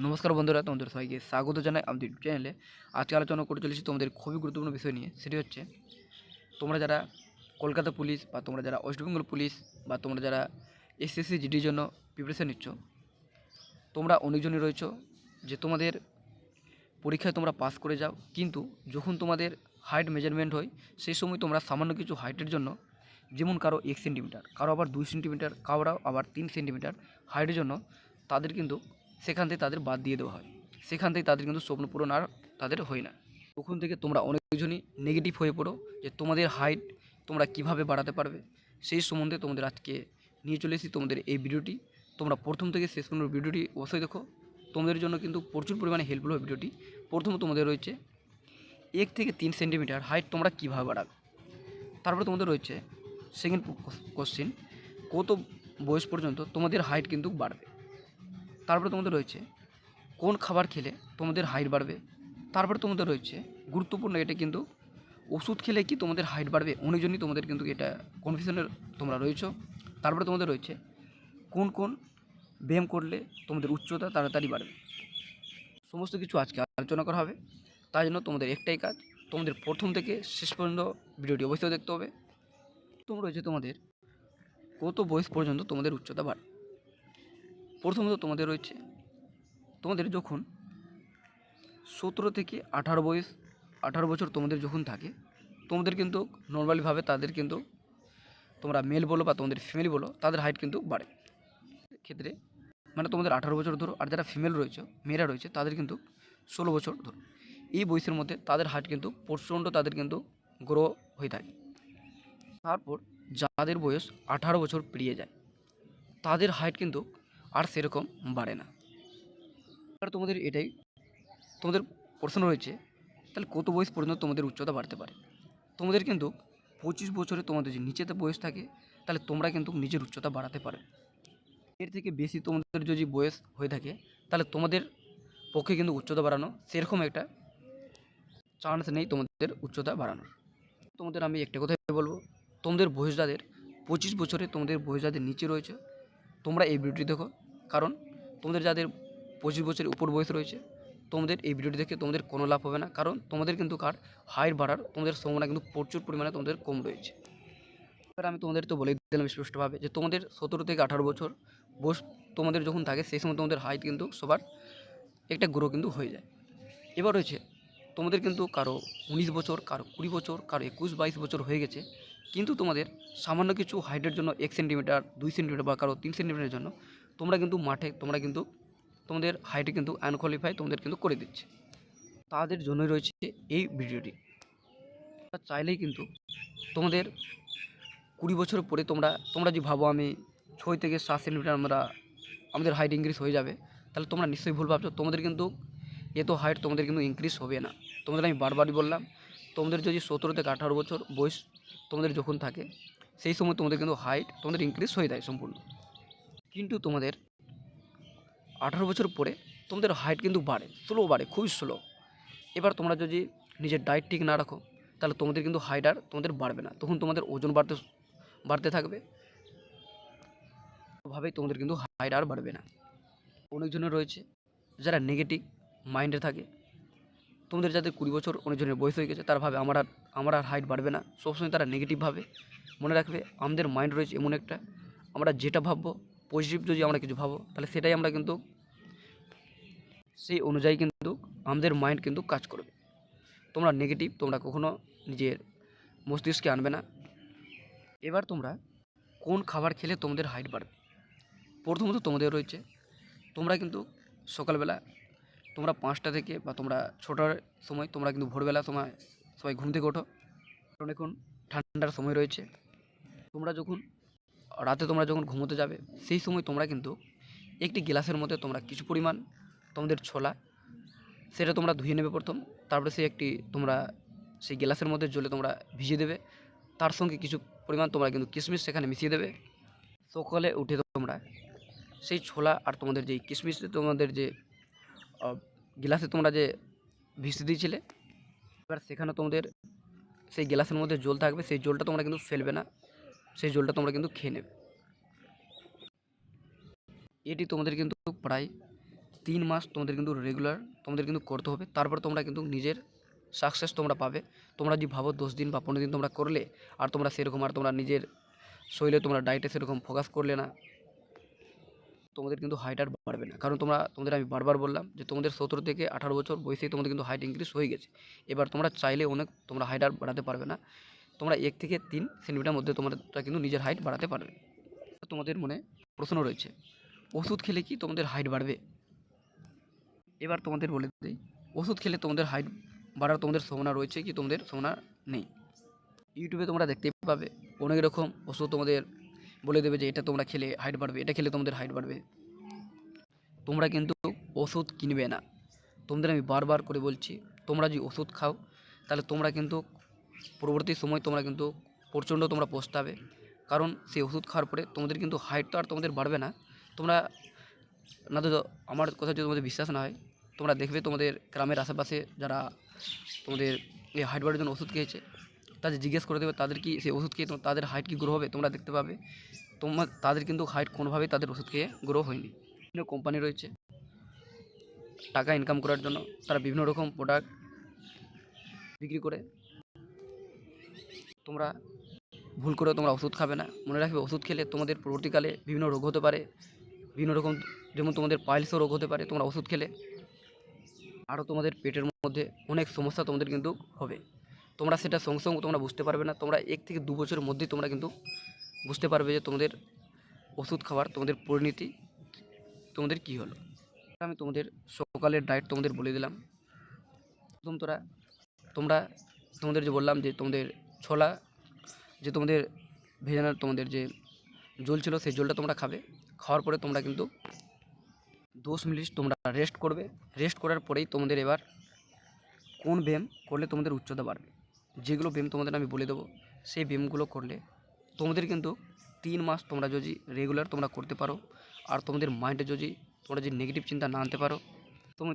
নমস্কার বন্ধুরা, তোমাদের সবাইকে স্বাগত জানাই আমাদের চ্যানেলে। আজকে আলোচনা করে চলেছি তোমাদের খুবই গুরুত্বপূর্ণ বিষয় নিয়ে। সেটি হচ্ছে তোমরা যারা কলকাতা পুলিশ বা তোমরা যারা ওয়েস্ট বেঙ্গল পুলিশ বা তোমরা যারা এসএসসি জিডির জন্য প্রিপারেশান নিচ্ছ, তোমরা অনেকজনই রয়েছো যে তোমাদের পরীক্ষায় তোমরা পাস করে যাও, কিন্তু যখন তোমাদের হাইট মেজারমেন্ট হয় সেই সময় তোমরা সামান্য কিছু হাইটের জন্য, যেমন কারো 1 সেন্টিমিটার, কারো আবার 2 সেন্টিমিটার, কারো আবার 3 সেন্টিমিটার হাইটের জন্য তাদের কিন্তু সেখান থেকে তাদের বাদ দিয়ে দেওয়া হয়। সেখান থেকে তাদের কিন্তু স্বপ্ন পূরণ আর তাদের হয় না। তখন থেকে তোমরা অনেকজনই নেগেটিভ হয়ে পড়ো যে তোমাদের হাইট তোমরা কিভাবে বাড়াতে পারবে, সেই সম্বন্ধে তোমাদের আজকে নিয়ে চলে এসেছি তোমাদের এই ভিডিওটি। তোমরা প্রথম থেকে শেষ পর্যন্ত ভিডিওটি অবশ্যই দেখো, তোমাদের জন্য কিন্তু প্রচুর পরিমাণে হেল্পফুল হবে ভিডিওটি। প্রথমে তোমাদের রয়েছে 1 থেকে 3 সেন্টিমিটার হাইট তোমরা কীভাবে বাড়াবে। তারপরে তোমাদের রয়েছে সেকেন্ড কোশ্চেন, কত বয়স পর্যন্ত তোমাদের হাইট কিন্তু বাড়বে। তারপরে তোমাদের রয়েছে কোন খাবার খেলে তোমাদের হাইট বাড়বে। তারপরে তোমাদের রয়েছে গুরুত্বপূর্ণ, এটা কিন্তু ওষুধ খেলে কি তোমাদের হাইট বাড়বে, অনেকজনই তোমাদের কিন্তু এটা কনফিউশনের তোমরা রয়েছো। তারপরে তোমাদের রয়েছে কোন কোন ব্যায়াম করলে তোমাদের উচ্চতা তাড়াতাড়ি বাড়বে। সমস্ত কিছু আজকে আলোচনা করা হবে। তাই জন্য তোমাদের একটাই কাজ, তোমাদের প্রথম থেকে শেষ পর্যন্ত ভিডিওটি অবশ্যই দেখতে হবে। প্রথম রয়েছে তোমাদের কত বয়স পর্যন্ত তোমাদের উচ্চতা বাড়ে। প্রথমত তোমাদের রয়েছে তোমাদের যখন 17 থেকে 18 বছর তোমাদের যখন থাকে, তোমাদের কিন্তু নর্মালিভাবে তাদের কিন্তু তোমরা মেল বলো বা তোমাদের ফিমেল বলো, তাদের হাইট কিন্তু বাড়ে। ক্ষেত্রে মানে তোমাদের 18 বছর ধরো, আর যারা ফিমেল রয়েছে, মেয়েরা রয়েছে, তাদের কিন্তু 16 বছর ধরো। এই বয়সের মধ্যে তাদের হাইট কিন্তু প্রচণ্ড তাদের কিন্তু গ্রো হয়ে থাকে। তারপর যাদের বয়স 18 বছর পেরিয়ে যায়, তাদের হাইট কিন্তু আর সেরকম বাড়ে না। আর তোমাদের এটাই তোমাদের প্রশ্ন রয়েছে, তাহলে কত বয়স পর্যন্ত তোমাদের উচ্চতা বাড়তে পারে। তোমাদের কিন্তু 25 বছরে তোমাদের যে নিচেতে বয়স থাকে, তাহলে তোমরা কিন্তু নিজের উচ্চতা বাড়াতে পারো। এর থেকে বেশি তোমাদের যদি বয়স হয়ে থাকে, তাহলে তোমাদের পক্ষে কিন্তু উচ্চতা বাড়ানো সেরকম একটা চান্স নেই তোমাদের উচ্চতা বাড়ানোর। তোমাদের আমি একটা কথাই বলবো, তোমাদের বয়স যাদের 25 বছরে তোমাদের বয়স যাদের নিচে রয়েছে, তোমরা এই ভিডিওটি দেখো। কারণ তোমাদের যাদের 25 বছরের উপর বয়স রয়েছে, তোমাদের এই ভিডিওটি দেখে তোমাদের কোনো লাভ হবে না। কারণ তোমাদের কিন্তু হাইট বাড়ার তোমাদের সম্ভাবনা কিন্তু প্রচুর পরিমাণে তোমাদের কম রয়েছে। এবার আমি তোমাদের তো বলে দিলাম স্পষ্টভাবে যে তোমাদের 17 থেকে 18 বছর বয়স তোমাদের যখন থাকে, সেই সময় তোমাদের হাইট কিন্তু সবার একটা গ্রো কিন্তু হয়ে যায়। এবার রয়েছে তোমাদের কিন্তু কারো 19 বছর, কারো 20 বছর, কারো 21-22 বছর হয়ে গেছে, কিন্তু তোমাদের সামান্য কিছু হাইটের জন্য 1 সেন্টিমিটার, 2 সেন্টিমিটার বা কারো 3 সেন্টিমিটারের জন্য তোমরা কিন্তু মাঠে তোমরা কিন্তু তোমাদের হাইটে কিন্তু আনকোয়ালিফাই তোমাদের কিন্তু করে দিচ্ছে। তাদের জন্যই রয়েছে এই ভিডিওটি। চাইলেই কিন্তু তোমাদের 20 বছর পরে তোমরা যদি ভাবো আমি 6 থেকে 7 সেন্টিমিটার আমাদের হাইট ইনক্রিজ হয়ে যাবে, তাহলে তোমরা নিশ্চয়ই ভুল ভাবছো। তোমাদের কিন্তু এত হাইট তোমাদের কিন্তু ইনক্রিজ হবে না। তোমাদের আমি বারবারই বললাম, তোমাদের যদি 17 থেকে 18 বছর বয়স তোমাদের যখন থাকে, সেই সময় তোমাদের কিন্তু হাইট তোমাদের ইনক্রিজ হয়ে যায় সম্পূর্ণ। কিন্তু তোমাদের 18 বছর পরে তোমাদের হাইট কিন্তু স্লো বাড়ে, খুবই স্লো। এবার তোমরা যদি নিজের ডায়েট ঠিক না রাখো, তাহলে তোমাদের কিন্তু হাইট আর তোমাদের বাড়বে না, তখন তোমাদের ওজন বাড়তে থাকবে, ওভাবেই তোমাদের কিন্তু হাইট আর বাড়বে না। অনেকজনের রয়েছে যারা নেগেটিভ মাইন্ডে থাকে, তোমাদের যাদের 20 বছর অনেকজনের বয়স হয়ে গেছে, তারা ভাবে আমার আর হাইট বাড়বে না। সবসময় তারা নেগেটিভ ভাবে। মনে রাখবে, আমাদের মাইন্ড রয়েছে এমন একটা, আমরা যেটা ভাববো পজিটিভ, যদি আমরা কিছু ভাবো তাহলে সেটাই আমরা কিন্তু সেই অনুযায়ী কিন্তু আমাদের মাইন্ড কিন্তু কাজ করবে। তোমরা নেগেটিভ তোমরা কখনো নিজের মস্তিষ্কে আনবে না। এবার তোমরা কোন খাবার খেলে তোমাদের হাইট বাড়বে। প্রথমত তোমাদের রয়েছে, তোমরা কিন্তু সকালবেলা তোমরা 5টা থেকে বা তোমরা 6টার সময় তোমরা কিন্তু ভোরবেলা সময় সবাই ঘুম থেকে ওঠো, কারণ এখন ঠান্ডার সময় রয়েছে। রাতে তোমরা যখন ঘুমোতে যাবে, সেই সময় তোমরা কিন্তু একটি গ্লাসের মধ্যে তোমরা কিছু পরিমাণ তোমাদের ছোলা, সেটা তোমরা ধুয়ে নেবে প্রথম। তারপরে তোমরা সেই গ্লাসের মধ্যে জলে তোমরা ভিজিয়ে দেবে। তার সঙ্গে কিছু পরিমাণ তোমরা কিন্তু কিশমিশ সেখানে মিশিয়ে দেবে। সকালে উঠে তোমরা সেই ছোলা আর তোমাদের যেই কিশমিশ তোমাদের যে গ্লাসে তোমরা যে ভিজিয়ে দিয়েছিলে, এবার সেখানে তোমাদের সেই গ্লাসের মধ্যে জল থাকবে, সেই জলটা তোমরা কিন্তু ফেলবে না, সেই জলটা তোমরা কিন্তু খেয়ে নেবে। এটি তোমাদের কিন্তু প্রায় 3 মাস তোমাদের কিন্তু রেগুলার তোমাদের কিন্তু করতে হবে। তারপর তোমরা কিন্তু নিজের সাকসেস তোমরা পাবে। তোমরা যদি ভাবো 10 দিন বা 15 দিন তোমরা করলে আর তোমরা সেরকম আর তোমরা নিজের শরীরে তোমরা ডায়েটে সেরকম ফোকাস করলে না, তোমাদের কিন্তু হাইট আর বাড়বে না। কারণ তোমাদের আমি বারবার বললাম যে তোমাদের 17 থেকে 18 বছর বয়সেই তোমাদের কিন্তু হাইট ইনক্রিজ হয়ে গেছে। এবার তোমরা চাইলে তোমরা হাইট আর বাড়াতে পারবে না। তোমরা 1 থেকে 3 সেন্টিমিটার মধ্যে তোমরা কিন্তু নিজের হাইট বাড়াতে পারবে। তোমাদের মনে প্রশ্ন রয়েছে, ওষুধ খেলে কি তোমাদের হাইট বাড়বে? এবার তোমাদের বলে দিই, ওষুধ খেলে তোমাদের হাইট বাড়ার তোমাদের সম্ভাবনা রয়েছে কি তোমাদের সম্ভাবনা নেই। ইউটিউবে তোমরা দেখতেই পাবে অনেক রকম ওষুধ তোমাদের বলে দেবে যে এটা তোমরা খেলে হাইট বাড়বে, এটা খেলে তোমাদের হাইট বাড়বে। তোমরা কিন্তু ওষুধ কিনবে না। তোমাদের আমি বারবার করে বলছি, তোমরা যদি ওষুধ খাও তাহলে তোমরা কিন্তু পরবর্তী সময় তোমরা কিন্তু প্রচণ্ড তোমরা পস্তাবে। কারণ সেই ওষুধ খাওয়ার পরে তোমাদের কিন্তু হাইট তো আর তোমাদের বাড়বে না। তোমরা না তো আমার কথা যদি তোমাদের বিশ্বাস না হয়, তোমরা দেখবে তোমাদের গ্রামের আশেপাশে যারা তোমাদের এই হাইট বাড়ার জন্য ওষুধ খেয়েছে তাদের জিজ্ঞেস করে দেবে তাদের কি সেই ওষুধ খেয়ে তাদের হাইট কি গ্রো হবে। তোমরা দেখতে পাবে তাদের কিন্তু হাইট কোনোভাবেই তাদের ওষুধ খেয়ে গ্রো হয়নি। বিভিন্ন কোম্পানি রয়েছে টাকা ইনকাম করার জন্য, তারা বিভিন্ন রকম প্রোডাক্ট বিক্রি করে। তোমরা ভুল করে তোমরা ওষুধ খাবে না। মনে রাখবে ওষুধ খেলে তোমাদের পরবর্তীকালে বিভিন্ন রোগ হতে পারে, বিভিন্ন রকম, যেমন তোমাদের পাইলসও রোগ হতে পারে তোমরা ওষুধ খেলে। আরও তোমাদের পেটের মধ্যে অনেক সমস্যা তোমাদের কিন্তু হবে। তোমরা সেটা সঙ্গে সঙ্গে তোমরা বুঝতে পারবে না। তোমরা 1 থেকে 2 বছরের মধ্যেই তোমরা কিন্তু বুঝতে পারবে যে তোমাদের ওষুধ খাওয়ার তোমাদের পরিণতি তোমাদের কী হলো। আমি তোমাদের সকালের ডায়েট তোমাদের বলে দিলাম। প্রথম তোমরা তোমাদের যে বললাম যে তোমাদের ছোলা যে তোমাদের ভেজানোর তোমাদের যে জল ছিল সেই জলটা তোমরা খাবে। খাওয়ার পরে তোমরা কিন্তু 10 মিনিট তোমরা রেস্ট করবে। রেস্ট করার পরেই তোমাদের এবার কোন ব্যায়াম করলে তোমাদের উচ্চতা বাড়বে, যেগুলো ব্যায়াম তোমাদের আমি বলে দেবো সেই ব্যায়ামগুলো করলে তোমাদের কিন্তু 3 মাস তোমরা যদি রেগুলার তোমরা করতে পারো, আর তোমাদের মাইন্ডে যদি তোমরা যদি নেগেটিভ চিন্তা না আনতে পারো,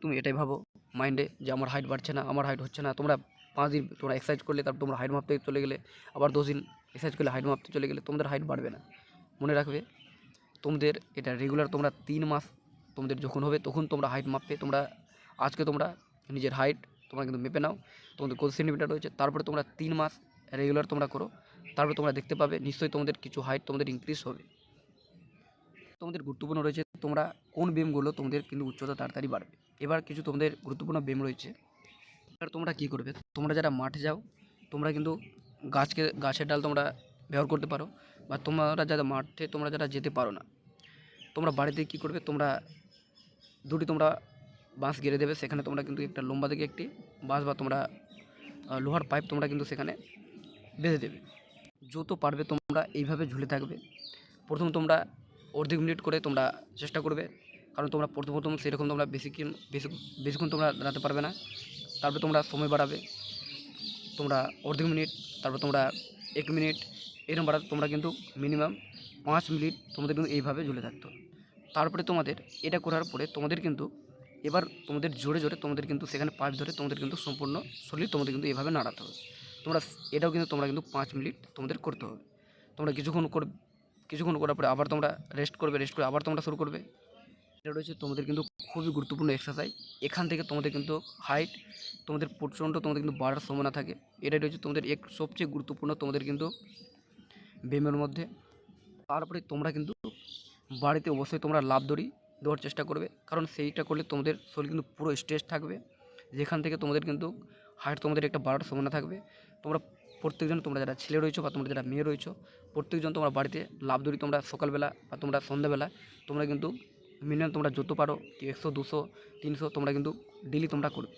তুমি এটাই ভাবো মাইন্ডে যে আমার হাইট বাড়ছে না, আমার হাইট হচ্ছে না। তোমরা 5 দিন তোমরা এক্সারসাইজ করলে, তারপর তোমরা হাইট মাপতে চলে গেলে, আবার 10 দিন এক্সারসাইজ করলে হাইট মাপতে চলে গেলে, তোমাদের হাইট বাড়বে না। মনে রাখবে তোমাদের এটা রেগুলার তোমরা 3 মাস তোমাদের যখন হবে তখন তোমরা হাইট মাপবে। তোমরা আজকে তোমরা নিজের হাইট তোমরা কিন্তু মেপে নাও তোমাদের কত সেন্টিমিটার রয়েছে, তারপরে তোমরা 3 মাস রেগুলার তোমরা করো। তারপরে তোমরা দেখতে পাবে নিশ্চয়ই তোমাদের কিছু হাইট তোমাদের ইনক্রিজ হবে। তোমাদের গুরুত্বপূর্ণ রয়েছে তোমরা কোন ব্যায়ামগুলো তোমাদের কিন্তু উচ্চতা তাড়াতাড়ি বাড়বে। এবার কিছু তোমাদের গুরুত্বপূর্ণ ব্যায়াম রয়েছে। এবার তোমরা কী করবে, তোমরা যারা মাঠে যাও তোমরা কিন্তু গাছের ডাল তোমরা ব্যবহার করতে পারো, বা তোমরা যারা মাঠে তোমরা যারা যেতে পারো না, তোমরা বাড়িতে কী করবে, তোমরা দুটি তোমরা বাঁশ গেড়ে দেবে। সেখানে তোমরা কিন্তু একটা লম্বা থেকে একটি বাঁশ বা তোমরা লোহার পাইপ তোমরা কিন্তু সেখানে বেঁধে দেবে। যত পারবে তোমরা এইভাবে ঝুলে থাকবে। প্রথম তোমরা অর্ধেক মিনিট করে তোমরা চেষ্টা করবে, কারণ তোমরা প্রথম সেরকম তোমরা বেশিক্ষণ তোমরা দাঁড়াতে পারবে না। তারপরে তোমরা সময় বাড়াবে, তোমরা অর্ধেক মিনিট, তারপর তোমরা 1 মিনিট, এরকম বাড়াতে তোমরা কিন্তু মিনিমাম 5 মিনিট তোমাদের কিন্তু এইভাবে ঝুলে থাকতে হবে। তারপরে তোমাদের এটা করার পরে তোমাদের কিন্তু এবার তোমাদের জোরে তোমাদের কিন্তু সেখানে পাইপ ধরে তোমাদের কিন্তু সম্পূর্ণ শরীর তোমাদের কিন্তু এইভাবে নাড়াতে হবে। এটাও কিন্তু তোমরা কিন্তু 5 মিনিট তোমাদের করতে হবে। তোমরা কিছুক্ষণ করার পরে আবার তোমরা রেস্ট করে আবার তোমরা শুরু করবে। এটা রয়েছে তোমাদের কিন্তু খুবই গুরুত্বপূর্ণ এক্সারসাইজ। এখান থেকে তোমাদের কিন্তু হাইট তোমাদের প্রচণ্ড তোমাদের কিন্তু বাড়ার সম্ভাবনা থাকে। এটাই রয়েছে তোমাদের সবচেয়ে গুরুত্বপূর্ণ তোমাদের কিন্তু ব্যায়ামের মধ্যে। তারপরে তোমরা কিন্তু বাড়িতে অবশ্যই তোমরা লাফ দড়ি দেওয়ার চেষ্টা করবে, কারণ সেইটা করলে তোমাদের শরীর কিন্তু পুরো স্ট্রেচ থাকবে, যেখান থেকে তোমাদের কিন্তু হাইট তোমাদের একটা বাড়ার সম্ভাবনা থাকবে। তোমরা প্রত্যেকজন তোমরা যারা ছেলে রয়েছো বা তোমরা যারা মেয়ে রয়েছো প্রত্যেকজন তোমরা বাড়িতে লাফ দড়ি তোমরা সকালবেলা বা তোমরা সন্ধ্যাবেলা তোমরা কিন্তু মিনিমাম তোমরা যত পারো 100, 200, 300 তোমরা কিন্তু ডেলি তোমরা করবে।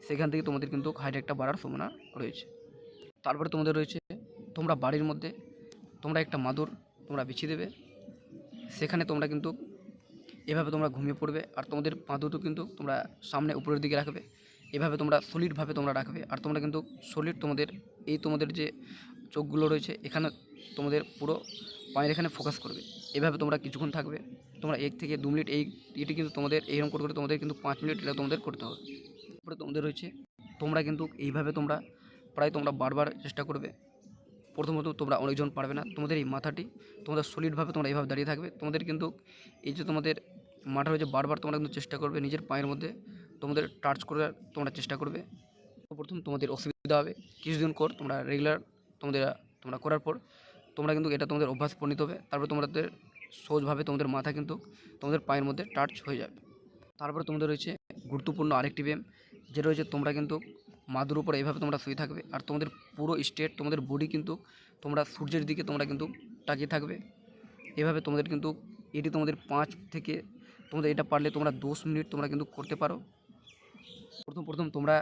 সেখান থেকে তোমাদের কিন্তু হাইট একটা বাড়ার সম্ভাবনা রয়েছে। তারপরে তোমাদের রয়েছে তোমরা বাড়ির মধ্যে তোমরা একটা মাদুর তোমরা বিছিয়ে দেবে। সেখানে তোমরা কিন্তু এভাবে তোমরা ঘুমিয়ে পড়বে, আর তোমাদের পা দুটো কিন্তু তোমরা সামনে উপরের দিকে রাখবে। এভাবে তোমরা সলিডভাবে তোমরা রাখবে, আর তোমরা কিন্তু সলিড তোমাদের যে চোখগুলো রয়েছে এখানে তোমাদের পুরো পায়ের এখানে ফোকাস করবে। এভাবে তোমরা কিছুক্ষণ থাকবে। তোমরা 1 থেকে 2 মিনিট এটি কিন্তু তোমাদের এইরকম করে তোমাদের কিন্তু 5 মিনিট এটা তোমাদের করতে হবে। তারপরে তোমাদের রয়েছে তোমরা কিন্তু এইভাবে তোমরা প্রায় তোমরা বারবার চেষ্টা করবে। প্রথমত তোমরা অনেকজন পারবে না, তোমাদের এই মাথাটি তোমাদের সলিডভাবে তোমরা এইভাবে দাঁড়িয়ে থাকবে। তোমাদের কিন্তু এই যে তোমাদের মাঠে রয়েছে বারবার তোমরা কিন্তু চেষ্টা করবে নিজের পায়ের মধ্যে তোমাদের টাচ করার তোমরা চেষ্টা করবে। প্রথম তোমাদের অসুবিধা হবে, কিছুদিন পর তোমরা রেগুলার তোমরা করার পর তোমরা কিন্তু এটা তোমাদের অভ্যাস পরিণত হবে। তারপর তোমাদের সহজভাবে তোমাদের মাথা কিন্তু তোমাদের পায়ের মধ্যে টাচ হয়ে যাবে। তারপরে তোমাদের রয়েছে গুরুত্বপূর্ণ আরেকটি ব্যায়াম, যেটা রয়েছে তোমরা কিন্তু মাদুর উপরে এইভাবে তোমরা শুয়ে থাকবে, আর তোমাদের পুরো স্টেট তোমাদের বডি কিন্তু তোমরা সূর্যের দিকে তোমরা কিন্তু তাকিয়ে থাকবে। এভাবে তোমাদের কিন্তু এটি তোমাদের 5 থেকে তোমাদের এটা পারলে তোমরা 10 মিনিট তোমরা কিন্তু করতে পারো। প্রথম তোমরা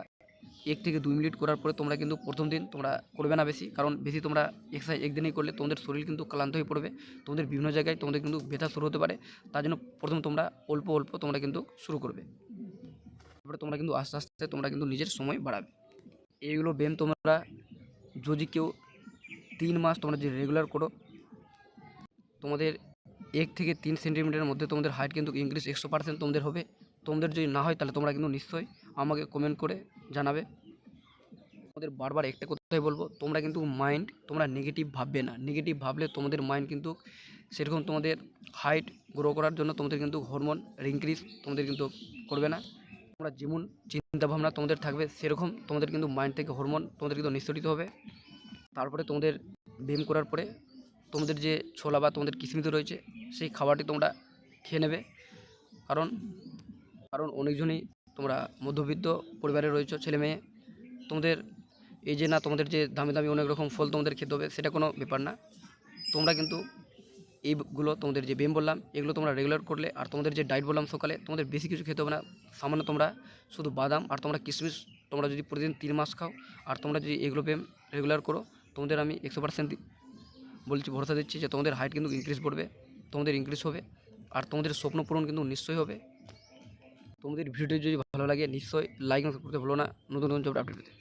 1 থেকে 2 মিনিট করার পরে তোমরা কিন্তু প্রথম দিন তোমরা করবে না বেশি, কারণ বেশি তোমরা এক্সারসাইজ একদিনেই করলে তোমাদের শরীর কিন্তু ক্লান্ত হয়ে পড়বে, তোমাদের বিভিন্ন জায়গায় তোমাদের কিন্তু ব্যথা শুরু হতে পারে। তার জন্য প্রথম তোমরা অল্প অল্প তোমরা কিন্তু শুরু করবে, তারপরে তোমরা কিন্তু আস্তে আস্তে তোমরা কিন্তু নিজের সময় বাড়াবে। এইগুলো ব্যায়াম তোমরা যদি কেউ 3 মাস তোমরা যদি রেগুলার করো, তোমাদের 1 থেকে 3 সেন্টিমিটারের মধ্যে তোমাদের হাইট কিন্তু ইনক্রিজ 100% তোমাদের হবে। তোমাদের যদি না হয় তাহলে তোমরা কিন্তু নিশ্চয়ই আমাকে কমেন্ট করে জানাবে। তোমাদের বারবার একটা কথাই বলবো, তোমরা কিন্তু তোমরা নেগেটিভ ভাববে না। নেগেটিভ ভাবলে তোমাদের মাইন্ড কিন্তু সেরকম তোমাদের হাইট গ্রো করার জন্য তোমাদের কিন্তু হরমোন ইনক্রিজ তোমাদের কিন্তু করবে না। তোমরা যেমন চিন্তাভাবনা তোমাদের থাকবে সেরকম তোমাদের কিন্তু মাইন্ড থেকে হরমোন তোমাদের কিন্তু নিঃসরিত হবে। তারপরে তোমাদের ব্যায়াম করার পরে তোমাদের যে ছোলা বা তোমাদের কিসমিস রয়েছে সেই খাবারটি তোমরা খেয়ে নেবে, কারণ অনেকজনই তোমরা মধ্যবিত্ত পরিবারে রয়েছে ছেলে মেয়ে, তোমাদের এই যে না তোমাদের যে দামি দামি অনেক রকম ফল তোমাদের খেতে হবে সেটা কোনো ব্যাপার না। তোমরা কিন্তু এইগুলো তোমাদের যে ব্যায়াম বললাম এগুলো তোমরা রেগুলার করলে, আর তোমাদের যে ডায়েট বললাম সকালে তোমাদের বেশি কিছু খেতে হবে না, সামান্য তোমরা শুধু বাদাম আর তোমরা কিশমিশ তোমরা যদি প্রতিদিন 3 মাস খাও, আর তোমরা যদি এগুলো ব্যায়াম রেগুলার করো, তোমাদের আমি 100% বলছি, ভরসা দিচ্ছি যে তোমাদের হাইট কিন্তু ইনক্রিজ করবে, তোমাদের ইনক্রিজ হবে, আর তোমাদের স্বপ্ন পূরণ কিন্তু নিশ্চয়ই হবে। তোমাদের ভিডিওটি যদি ভালো লাগে নিশ্চয়ই লাইক করতে ভুলো না নতুন নতুন জব আপডেট পেতে।